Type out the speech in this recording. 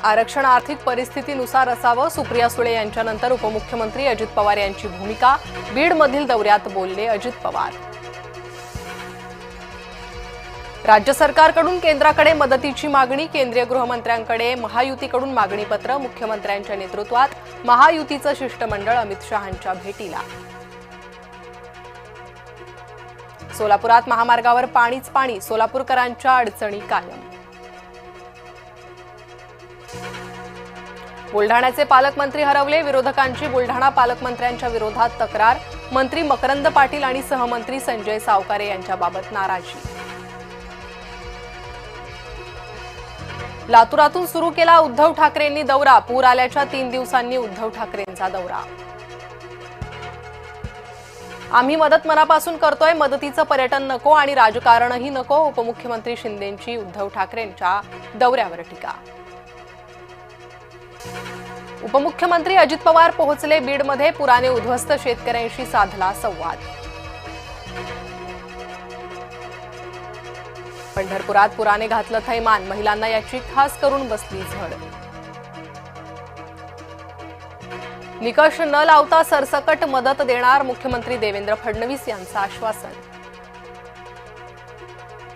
आरक्षण आर्थिक परिस्थितीनुसार असावं, सुप्रिया सुळे यांच्यानंतर उपमुख्यमंत्री अजित पवार यांची भूमिका. बीडमधील दौऱ्यात बोलले अजित पवार. राज्य सरकारकडून केंद्राकडे मदतीची मागणी. केंद्रीय गृहमंत्र्यांकडे महायुतीकडून मागणीपत्र. मुख्यमंत्र्यांच्या नेतृत्वात महायुतीचं शिष्टमंडळ अमित शहांच्या भेटीला. सोलापुरात महामार्गावर पाणीच पाणी. सोलापूरकरांच्या अडचणी कायम. बुलढाण्याचे पालकमंत्री हरवले. विरोधकांची बुलढाणा पालकमंत्र्यांच्या विरोधात तक्रार. मंत्री मकरंद पाटील आणि सहमंत्री संजय सावकारे यांच्याबाबत नाराजी. लातूरातून सुरू केला उद्धव ठाकरेंनी दौरा. पूर आल्याच्या 3 दिवसांनी उद्धव ठाकरेंचा दौरा. आम्ही मदत मनापासून करतोय. मदतीचं पर्यटन नको आणि राजकारणही नको. उपमुख्यमंत्री शिंदेंची उद्धव ठाकरेंच्या दौऱ्यावर टीका. उपमुख्यमंत्री अजित पवार पोहोचले बीडमध्ये. पुराने उद्ध्वस्त शेतकऱ्यांशी साधला संवाद. पंढरपुरात पुराने घातलं थैमान. महिलांना याची खास करून बसली झड. निकष न लावता सरसकट मदत देणार. मुख्यमंत्री देवेंद्र फडणवीस यांचं आश्वासन.